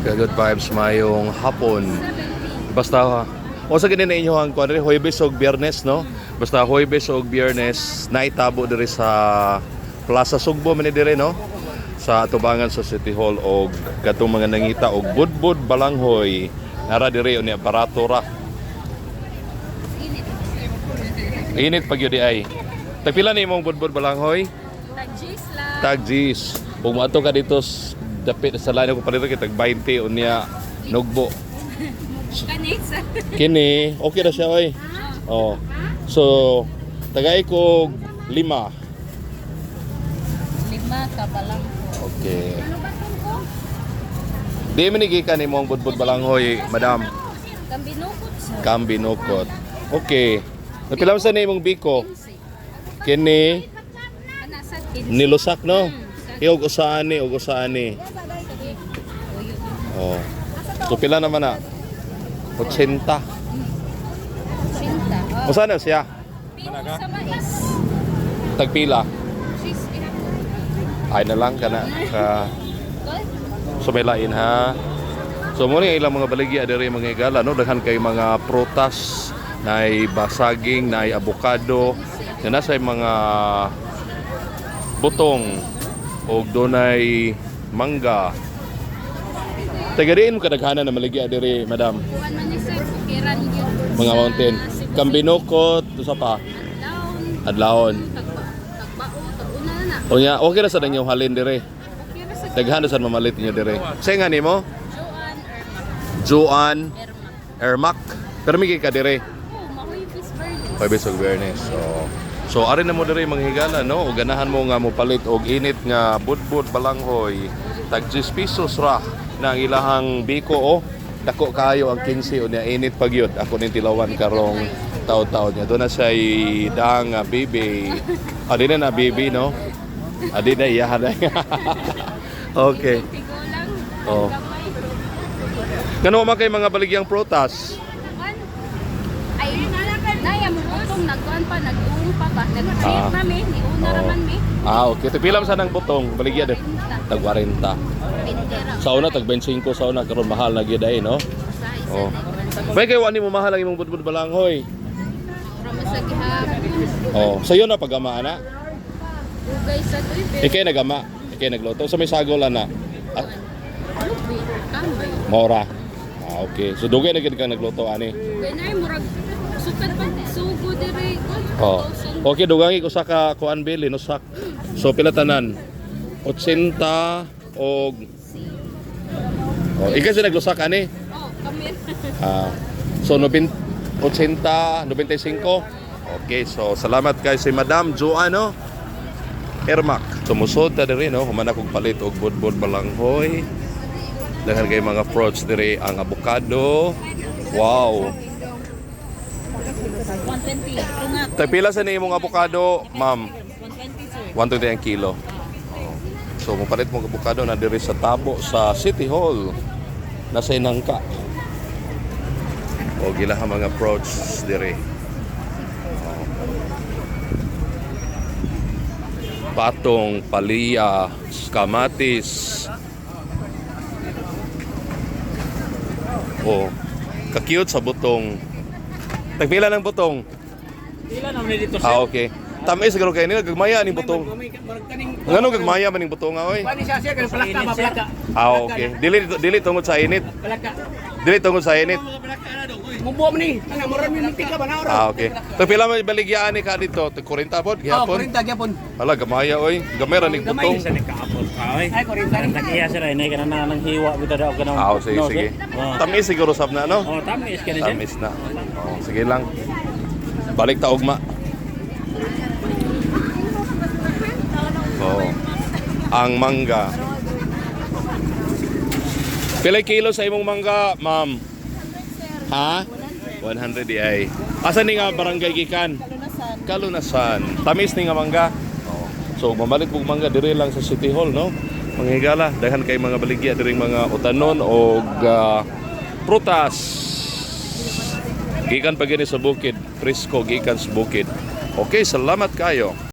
Good vibes mayong hapon. Basta o sa ganyan na inyo ang kuan rin Huwebes ug Biyernes no. Basta Huwebes ug Biyernes naitabo diri sa Plaza Sugbo man diri no. Sa atubangan sa City Hall og katong mga nangita og budbud balanghoy nara diri unya barato ra. Init pag yun ay. Tagpila ni imong budbud balanghoy? Tag-G's lang. Tag-G's. Kung maato ka dito dapit sa lain ko pa dito kay tag 20 unya nugbo. Kanisa. Kini, okay na siya oy. Oh. So, tagay ko 5. 5 ka pa lang. Okay. Di minigikan ni mong budbud balanghoy, madam. Kambinukot sa Kambinukot. Okay. Napilam sa ni mong biko. Kini kanasad nilusak no. Iyog usaani, ug usaani. Oh. So pila naman na? 80. Sinta. Usa na siya? Pino sa mais. Tagpila. Cheese Ay na lang kana ka sumelain ha. So mo ni ilang mga baligya diri mga igala no daghan kay mga prutas, nay basaging, nay avocado, na nasa mga butong og dunay mangga. Tagadiin mo kadaghanan na maligya diri, madam. Kuan man ni sir, kiran gyud. Mga mountain. Kambinukot, usa pa. Adlawon. Adlawon. Tagbao, taguna na. Unya, okay ra sa inyong halin diri. Okay ra sa Daghan sa mamalit niyo diri. Say nga nimo? Joan Juan Erma. Ermac. Pero may ka diri. Oh, mahoy fish burgers. Huwebes ug Biyernes. So ari na mo diri mga higala no, ug ganahan mo nga mo palit og init nga budbud balanghoy. Tag 10 pesos ra na ang ilahang biko o dako kayo ang 15 unya init pag yun. Ako ning tilawan karong taon-taon niya. Doon na siya dang baby. Adi na baby no. Adi na iya na. Okay. Tigo lang. Oh. Gamay. Kano man kay mga baligyang prutas? Kuan. Ay, naya mo utong nagkuan pa, nag-uong pa ba? Nag-trip na mi, ni una Oo. raman mi. Okay. Pilam sa nang butong baligya de. Tag 40. Pintera. Sa una tag 25 sa una karon mahal na gyud ay no. Oh. May kay wani mo mahal ang imong budbud balanghoy. Rama sa gihapon. Oh, sayo na pagama na. Ugay sa tribe. Ikay nagama, ikay nagluto. Sa may sagol na. Ah, Lupi, kambay. mora. Ah, okay. So dugay na gid kang nagluto ani. Kaya na murag sukad pa sugo dire. Oh. Okay, dugangi ko sa ka kuan bill inusak. So pila tanan? 80 og Oh, ikay sa naglusak ani. Oh, kami. Ah, so 80, 95. Okay, so salamat kay si Madam Joan no. Ermac. Sumusod ta diri no, humana kog palit og budbud balanghoy. Daghan kay mga fruits diri ang avocado. Wow. 120. Tunga. Tagpila sa ni imong avocado, ma'am? 120 sir. 120 ang kilo. Oh. So mopalit mo og avocado na diri sa tabo sa City Hall. Nasa Inangka. O gila ang mga fruits diri. Patong, palya, kamatis. Oh, ka-cute sa butong. Tagpila ng butong. Pila naman dito Ah, okay. Tamis siguro kayo nila, gagmaya ning butong. Ngano gagmaya man ning butong nga oy? Pani siya kan palaka ba palaka. Ah, okay. Dili tungod sa init. Palaka. Dili tungod sa init. Mubo man ni. Ana mo ron ni tika ba na ora. Ah, okay. Tagpila man baligyaan ni ka dito, tag 40 pod Oh, gihapon. 40 gyapon. Hala, gamaya oy. Gamay ra ning butong. Sa nagkaapol ka, oy. Ay 40. Takiya sila, inay ka na nang hiwa, bita daw ka na. Ah, sige, sige. Tamis siguro sab na no? Oh, tamis ka na siya. Tamis na. Oh, sige lang. Balik ta ugma. Oh. Ang mangga. Pila kilo sa imong mangga, ma'am? Ha? 100 di ay. Asa ni nga barangay gikan? Kalunasan. Tamis ni nga mangga. Oh. So mamalit pug mangga diri lang sa City Hall no. Manghigala daghan kay mga baligya diri mga utanon og prutas. Gikan pa gini sa bukid, presko gikan sa bukid. Okay, salamat kayo.